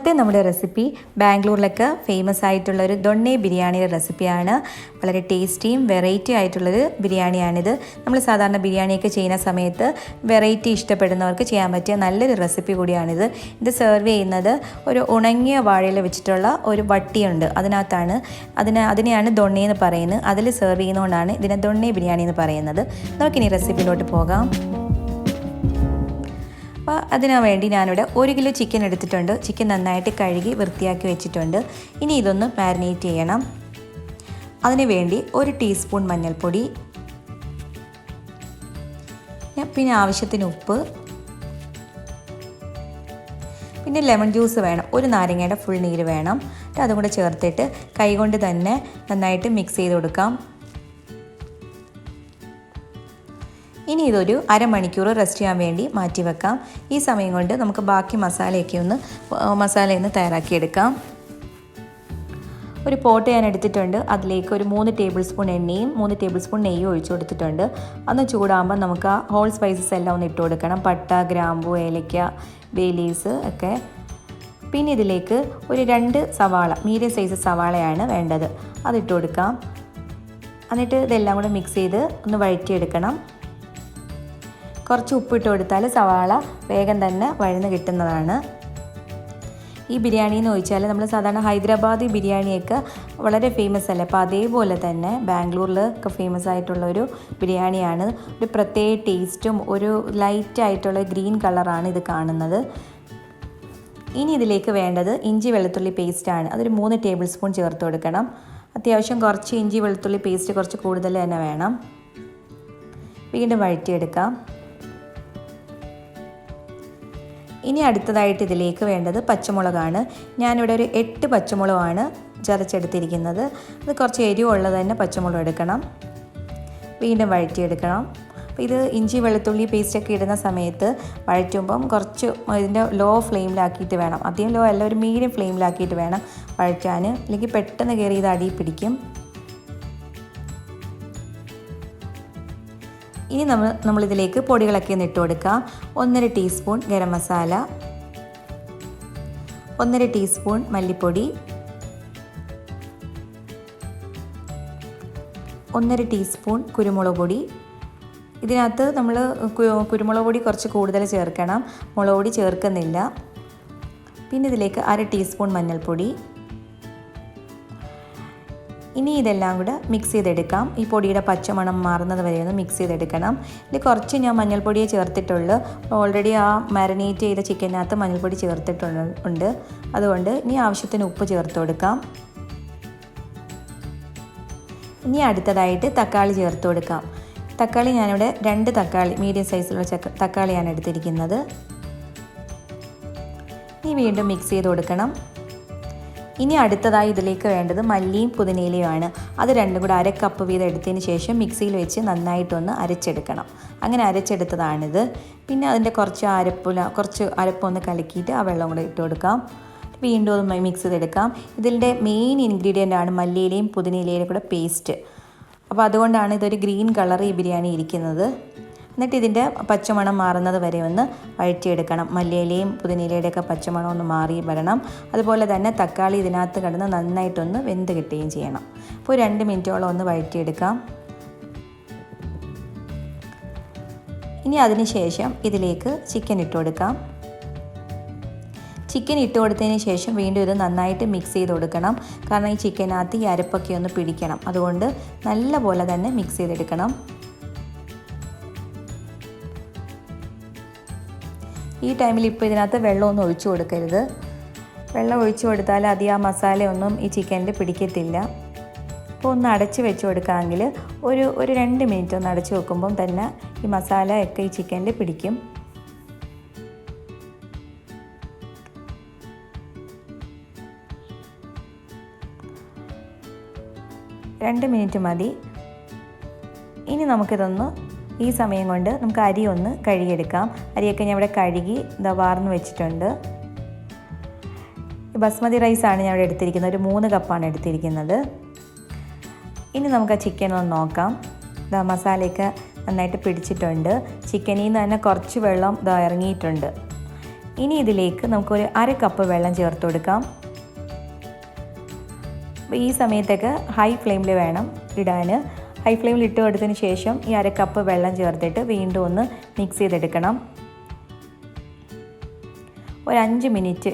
ഇന്നത്തെ നമ്മുടെ recipe ബാംഗ്ലൂരിലൊക്കെ famous ആയിട്ടുള്ള ഒരു ദൊണ്ണെ ബിരിയാണിയുടെ റെസിപ്പിയാണ്. വളരെ ടേസ്റ്റിയും വെറൈറ്റി ആയിട്ടുള്ളൊരു ബിരിയാണിയാണിത്. നമ്മൾ സാധാരണ ബിരിയാണിയൊക്കെ ചെയ്യുന്ന സമയത്ത് വെറൈറ്റി ഇഷ്ടപ്പെടുന്നവർക്ക് ചെയ്യാൻ പറ്റിയ നല്ലൊരു റെസിപ്പി കൂടിയാണിത്. ഇത് സെർവ് ചെയ്യുന്നത് ഒരു ഉണങ്ങിയ വാഴയിൽ വെച്ചിട്ടുള്ള ഒരു വട്ടിയുണ്ട്, അതിനകത്താണ്. അതിനെയാണ് ദൊണ്ണെ എന്ന് പറയുന്നത്. അതിൽ സെർവ് ചെയ്യുന്നതുകൊണ്ടാണ് ഇതിനെ ദൊണ്ണെ ബിരിയാണി എന്ന് പറയുന്നത്. നമുക്കിനി റെസിപ്പിയിലോട്ട് പോകാം. അപ്പോൾ അതിനു വേണ്ടി ഞാനിവിടെ 1 കിലോ ചിക്കൻ എടുത്തിട്ടുണ്ട്. ചിക്കൻ നന്നായിട്ട് കഴുകി വൃത്തിയാക്കി വെച്ചിട്ടുണ്ട്. ഇനി ഇതൊന്ന് മാരിനേറ്റ് ചെയ്യണം. അതിനു വേണ്ടി 1 ടീസ്പൂൺ മഞ്ഞൾപ്പൊടി, പിന്നെ ആവശ്യത്തിന് ഉപ്പ്, പിന്നെ ലെമൺ ജ്യൂസ് വേണം, 1 നാരങ്ങയുടെ ഫുൾ നീര് വേണം. അതും കൂടെ ചേർത്തിട്ട് കൈകൊണ്ട് തന്നെ നന്നായിട്ട് മിക്സ് ചെയ്ത് കൊടുക്കാം. ഇനി ഇതൊരു അരമണിക്കൂർ റെസ്റ്റ് ചെയ്യാൻ വേണ്ടി മാറ്റി വെക്കാം. ഈ സമയം കൊണ്ട് നമുക്ക് ബാക്കി മസാലയൊന്ന് തയ്യാറാക്കിയെടുക്കാം. ഒരു പോട്ട് ഞാൻ എടുത്തിട്ടുണ്ട്. അതിലേക്ക് ഒരു 3 ടേബിൾ സ്പൂൺ എണ്ണയും 3 ടേബിൾ സ്പൂൺ നെയ്യും ഒഴിച്ചു കൊടുത്തിട്ടുണ്ട്. അന്ന് ചൂടാകുമ്പോൾ നമുക്ക് ആ ഹോൾ സ്പൈസസ് എല്ലാം ഒന്ന് ഇട്ട് കൊടുക്കണം. പട്ട, ഗ്രാമ്പു, ഏലക്ക, ബേ ലീവ്സ് ഒക്കെ. പിന്നെ ഇതിലേക്ക് ഒരു 2 സവാള, മീഡിയം സൈസ് സവാളയാണ് വേണ്ടത്, അതിട്ട് കൊടുക്കാം. എന്നിട്ട് ഇതെല്ലാം കൂടെ മിക്സ് ചെയ്ത് ഒന്ന് വഴറ്റിയെടുക്കണം. കുറച്ച് ഉപ്പിട്ട് കൊടുത്താൽ സവാള വേഗം തന്നെ വഴന്ന് കിട്ടുന്നതാണ്. ഈ ബിരിയാണി എന്ന് ചോദിച്ചാൽ നമ്മൾ സാധാരണ ഹൈദരാബാദി ബിരിയാണിയൊക്കെ വളരെ ഫേമസ് അല്ലേ, അപ്പോൾ അതേപോലെ തന്നെ ബാംഗ്ലൂരിലൊക്കെ ഫേമസ് ആയിട്ടുള്ളൊരു ബിരിയാണിയാണ്. ഒരു പ്രത്യേക ടേസ്റ്റും ഒരു ലൈറ്റായിട്ടുള്ള ഗ്രീൻ കളറാണ് ഇത് കാണുന്നത്. ഇനി ഇതിലേക്ക് വേണ്ടത് ഇഞ്ചി വെളുത്തുള്ളി പേസ്റ്റാണ്. അതൊരു 3 ടേബിൾ സ്പൂൺ ചേർത്ത് കൊടുക്കണം. അത്യാവശ്യം കുറച്ച് ഇഞ്ചി വെളുത്തുള്ളി പേസ്റ്റ് കുറച്ച് കൂടുതൽ തന്നെ വേണം. വീണ്ടും വഴറ്റിയെടുക്കാം. ഇനി അടുത്തതായിട്ട് ഇതിലേക്ക് വേണ്ടത് പച്ചമുളകാണ്. ഞാനിവിടെ ഒരു 8 പച്ചമുളകാണ് ചതച്ചെടുത്തിരിക്കുന്നത്. അത് കുറച്ച് എരിവുള്ളത് തന്നെ പച്ചമുളക് എടുക്കണം. വീണ്ടും വഴറ്റിയെടുക്കണം. അപ്പോൾ ഇത് ഇഞ്ചി വെളുത്തുള്ളി പേസ്റ്റൊക്കെ ഇടുന്ന സമയത്ത് വഴറ്റുമ്പം കുറച്ച് ഇതിൻ്റെ ലോ ഫ്ലെയിമിലാക്കിയിട്ട് വേണം, അധികം ലോ അല്ല, ഒരു മീഡിയം ഫ്ലെയിമിലാക്കിയിട്ട് വേണം വഴറ്റാൻ, അല്ലെങ്കിൽ പെട്ടെന്ന് കയറി ഇത് അടിയിൽ പിടിക്കും. ഇനി നമ്മളിതിലേക്ക് പൊടികളൊക്കെ ഒന്ന് ഇട്ട് കൊടുക്കാം. 1.5 ടീസ്പൂൺ ഗരം മസാല, 1.5 ടീസ്പൂൺ മല്ലിപ്പൊടി, 1.5 ടീസ്പൂൺ കുരുമുളക് പൊടി. ഇതിനകത്ത് നമ്മൾ കുരുമുളക് പൊടി കുറച്ച് കൂടുതൽ ചേർക്കണം, മുളക് പൊടി ചേർക്കുന്നില്ല. പിന്നെ ഇതിലേക്ക് 1/2 ടീസ്പൂൺ മഞ്ഞൾപ്പൊടി. ഇനി ഇതെല്ലാം കൂടെ മിക്സ് ചെയ്തെടുക്കാം. ഈ പൊടിയുടെ പച്ചമണം മാറുന്നത് വരെ ഒന്ന് മിക്സ് ചെയ്തെടുക്കണം. ഇതിൽ കുറച്ച് ഞാൻ മഞ്ഞൾപ്പൊടിയെ ചേർത്തിട്ടുള്ളൂ. ഓൾറെഡി ആ മാരിനേറ്റ് ചെയ്ത ചിക്കനകത്ത് മഞ്ഞൾപ്പൊടി ചേർത്തിട്ടുണ്ട്. അതുകൊണ്ട് ഇനി ആവശ്യത്തിന് ഉപ്പ് ചേർത്ത് കൊടുക്കാം. ഇനി അടുത്തതായിട്ട് തക്കാളി ചേർത്ത് കൊടുക്കാം. തക്കാളി ഞാനിവിടെ 2 തക്കാളി, മീഡിയം സൈസിലുള്ള തക്കാളിയാണ് എടുത്തിരിക്കുന്നത്. ഇനി വീണ്ടും മിക്സ് ചെയ്ത് കൊടുക്കണം. ഇനി അടുത്തതായി ഇതിലേക്ക് വേണ്ടത് മല്ലിയും പുതിനയിലയുമാണ്. അത് രണ്ടും കൂടെ 1/2 കപ്പ് വീതം എടുത്തതിന് ശേഷം മിക്സിയിൽ വെച്ച് നന്നായിട്ടൊന്ന് അരച്ചെടുക്കണം. അങ്ങനെ അരച്ചെടുത്തതാണിത്. പിന്നെ അതിൻ്റെ കുറച്ച് അരപ്പൊന്ന് കലക്കിയിട്ട് ആ വെള്ളം കൂടെ ഇട്ട് കൊടുക്കാം. വീണ്ടും ഒന്ന് മിക്സ് ചെയ്തെടുക്കാം. ഇതിൻ്റെ മെയിൻ ഇൻഗ്രീഡിയൻ്റ് ആണ് മല്ലിയിലയും പുതിനയിലയും കൂടെ പേസ്റ്റ്. അപ്പോൾ അതുകൊണ്ടാണ് ഇതൊരു ഗ്രീൻ കളർ ഈ ബിരിയാണി ഇരിക്കുന്നത്. എന്നിട്ട് ഇതിൻ്റെ പച്ചമണം മാറുന്നത് വരെ ഒന്ന് വഴറ്റിയെടുക്കണം. മല്ലിയിലയും പുതിനയിലയുടെയൊക്കെ പച്ചമണം ഒന്ന് മാറി വരണം. അതുപോലെ തന്നെ തക്കാളി ഇതിനകത്ത് കിടന്ന് നന്നായിട്ടൊന്ന് വെന്ത് കിട്ടുകയും ചെയ്യണം. അപ്പോൾ 2 മിനിറ്റോളം ഒന്ന് വഴറ്റിയെടുക്കാം. ഇനി അതിന് ശേഷം ഇതിലേക്ക് ചിക്കൻ ഇട്ട് കൊടുക്കാം. ചിക്കൻ ഇട്ട് കൊടുത്തതിന് ശേഷം വീണ്ടും ഇത് നന്നായിട്ട് മിക്സ് ചെയ്ത് കൊടുക്കണം. കാരണം ഈ ചിക്കനകത്ത് ഈ അരപ്പൊക്കെ ഒന്ന് പിടിക്കണം. അതുകൊണ്ട് നല്ല പോലെ തന്നെ മിക്സ് ചെയ്തെടുക്കണം. ഈ ടൈമിൽ ഇപ്പോൾ ഇതിനകത്ത് വെള്ളമൊന്നും ഒഴിച്ചു കൊടുക്കരുത്. വെള്ളം ഒഴിച്ചു കൊടുത്താൽ അധികം ആ മസാലയൊന്നും ഈ ചിക്കനിൽ പിടിക്കത്തില്ല. അപ്പോൾ ഒന്ന് അടച്ച് വെച്ച് കൊടുക്കാമെങ്കിൽ ഒരു 2 മിനിറ്റ് ഒന്ന് അടച്ച് വെക്കുമ്പം തന്നെ ഈ മസാല ഒക്കെ ഈ ചിക്കനിൽ പിടിക്കും. 2 മിനിറ്റ് മതി. ഇനി നമുക്കിതൊന്ന് ഈ സമയം കൊണ്ട് നമുക്ക് അരി ഒന്ന് കഴുകിയെടുക്കാം. അരിയൊക്കെ ഞാൻ ഇവിടെ കഴുകി വാർന്ന് വെച്ചിട്ടുണ്ട്. ബസ്മതി റൈസാണ് ഞാൻ ഇവിടെ എടുത്തിരിക്കുന്നത്. ഒരു 3 കപ്പാണ് എടുത്തിരിക്കുന്നത്. ഇനി നമുക്ക് ആ ചിക്കൻ ഒന്ന് നോക്കാം. മസാലയൊക്കെ നന്നായിട്ട് പിടിച്ചിട്ടുണ്ട്. ചിക്കനിൽ നിന്ന് തന്നെ കുറച്ച് വെള്ളം ഇറങ്ങിയിട്ടുണ്ട്. ഇനി ഇതിലേക്ക് നമുക്കൊരു 1/2 കപ്പ് വെള്ളം ചേർത്ത് കൊടുക്കാം. ഈ സമയത്തൊക്കെ ഹൈ ഫ്ലെയിമിൽ വേണം ഇടാൻ. ഹൈ ഫ്ലെയിമിൽ ഇട്ട് കൊടുത്തതിന് ശേഷം ഈ 1/2 കപ്പ് വെള്ളം ചേർത്തിട്ട് വീണ്ടും ഒന്ന് മിക്സ് ചെയ്തെടുക്കണം. ഒരു 5 മിനിറ്റ്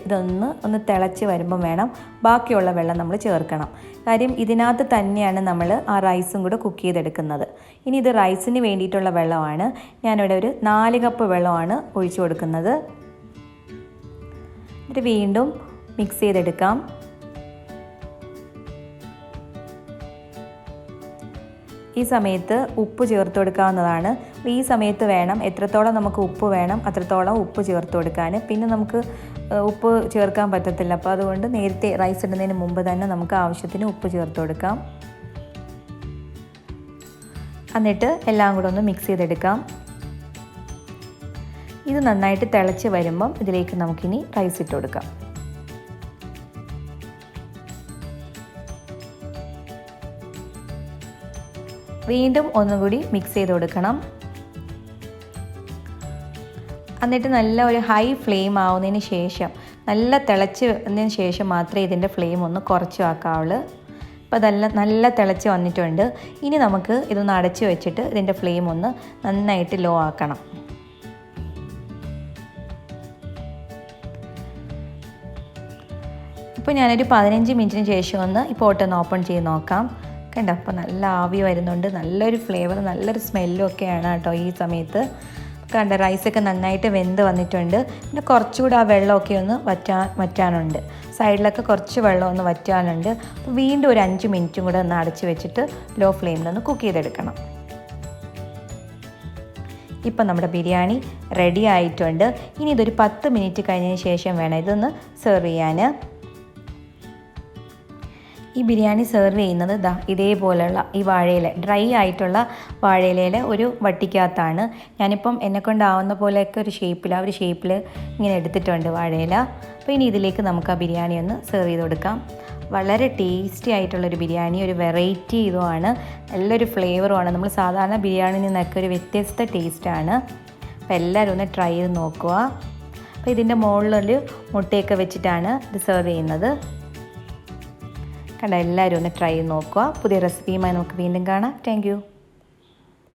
ഒന്ന് തിളച്ച് വരുമ്പം വേണം ബാക്കിയുള്ള വെള്ളം നമ്മൾ ചേർക്കണം. കാര്യം ഇതിനകത്ത് തന്നെയാണ് നമ്മൾ ആ റൈസും കൂടെ കുക്ക് ചെയ്തെടുക്കുന്നത്. ഇനി ഇത് റൈസിന് വേണ്ടിയിട്ടുള്ള വെള്ളമാണ്. ഞാനിവിടെ ഒരു 4 കപ്പ് വെള്ളമാണ് ഒഴിച്ചു കൊടുക്കുന്നത്. എന്നിട്ട് വീണ്ടും മിക്സ് ചെയ്തെടുക്കാം. ഈ സമയത്ത് ഉപ്പ് ചേർത്ത് കൊടുക്കാവുന്നതാണ്. ഈ സമയത്ത് വേണം എത്രത്തോളം നമുക്ക് ഉപ്പ് വേണം അത്രത്തോളം ഉപ്പ് ചേർത്ത് കൊടുക്കാൻ. പിന്നെ നമുക്ക് ഉപ്പ് ചേർക്കാൻ പറ്റത്തില്ല. അപ്പോൾ അതുകൊണ്ട് നേരത്തെ റൈസ് ഇടുന്നതിന് മുമ്പ് തന്നെ നമുക്ക് ആവശ്യത്തിന് ഉപ്പ് ചേർത്ത് കൊടുക്കാം. എന്നിട്ട് എല്ലാം കൂടെ ഒന്ന് മിക്സ് ചെയ്തെടുക്കാം. ഇത് നന്നായിട്ട് തിളച്ച് വരുമ്പം ഇതിലേക്ക് നമുക്കിനി റൈസ് ഇട്ട് കൊടുക്കാം. വീണ്ടും ഒന്നുകൂടി മിക്സ് ചെയ്ത് കൊടുക്കണം. എന്നിട്ട് നല്ല ഒരു ഹൈ ഫ്ലെയിം ആവുന്നതിന് ശേഷം നല്ല തിളച്ച് വന്നതിന് ശേഷം മാത്രമേ ഇതിൻ്റെ ഫ്ലെയിം ഒന്ന് കുറച്ച് ആക്കാവുള്ളൂ. അപ്പോൾ അതെല്ലാം നല്ല തിളച്ച് വന്നിട്ടുണ്ട്. ഇനി നമുക്ക് ഇതൊന്ന് അടച്ച് വെച്ചിട്ട് ഇതിൻ്റെ ഫ്ലെയിം ഒന്ന് നന്നായിട്ട് ലോ ആക്കണം. ഇപ്പോൾ ഞാനൊരു 15 മിനിറ്റിന് ശേഷം ഒന്ന് ഈ പോട്ടൊന്ന് ഓപ്പൺ ചെയ്ത് നോക്കാം. കണ്ടോ, അപ്പോൾ നല്ല ആവി വരുന്നുണ്ട്. നല്ലൊരു ഫ്ലേവർ, നല്ലൊരു സ്മെല്ലും ഒക്കെയാണ് കേട്ടോ ഈ സമയത്ത്. കണ്ട റൈസൊക്കെ നന്നായിട്ട് വെന്ത് വന്നിട്ടുണ്ട്. പിന്നെ കുറച്ചുകൂടി ആ വെള്ളമൊക്കെ ഒന്ന് വറ്റാനുണ്ട്. സൈഡിലൊക്കെ കുറച്ച് വെള്ളം ഒന്ന് വറ്റാനുണ്ട്. അപ്പോൾ വീണ്ടും ഒരു 5 മിനിറ്റും കൂടെ ഒന്ന് അടച്ച് വെച്ചിട്ട് ലോ ഫ്ലെയിമിലൊന്ന് കുക്ക് ചെയ്തെടുക്കണം. ഇപ്പം നമ്മുടെ ബിരിയാണി റെഡി ആയിട്ടുണ്ട്. ഇനി ഇതൊരു 10 മിനിറ്റ് കഴിഞ്ഞതിന് ശേഷം വേണം ഇതൊന്ന് സെർവ് ചെയ്യാൻ. ഈ ബിരിയാണി സെർവ് ചെയ്യുന്നത് ഇതേപോലെയുള്ള ഈ വാഴയില, ഡ്രൈ ആയിട്ടുള്ള വാഴയിലയിലെ ഒരു വട്ടിക്കകത്താണ്. ഞാനിപ്പം എന്നെക്കൊണ്ടാവുന്ന പോലെയൊക്കെ ഒരു ഷേപ്പിൽ ഇങ്ങനെ എടുത്തിട്ടുണ്ട് വാഴയില. അപ്പോൾ ഇനി ഇതിലേക്ക് നമുക്ക് ആ ബിരിയാണി ഒന്ന് സെർവ് ചെയ്ത് കൊടുക്കാം. വളരെ ടേസ്റ്റി ആയിട്ടുള്ളൊരു ബിരിയാണി, ഒരു വെറൈറ്റി ഇതുമാണ്, നല്ലൊരു ഫ്ലേവറുമാണ്. നമ്മൾ സാധാരണ ബിരിയാണിയിൽ നിന്നൊക്കെ ഒരു വ്യത്യസ്ത ടേസ്റ്റാണ്. അപ്പോൾ എല്ലാവരും ഒന്ന് ട്രൈ ചെയ്ത് നോക്കുക. അപ്പോൾ ഇതിൻ്റെ മുകളിലൊരു മുട്ടയൊക്കെ വെച്ചിട്ടാണ് ഇത് സെർവ് ചെയ്യുന്നത്. കണ്ട എല്ലാവരും ഒന്ന് ട്രൈ ചെയ്ത് നോക്കുക. പുതിയ റെസിപ്പിയുമായി നമുക്ക് വീണ്ടും കാണാം. Thank you.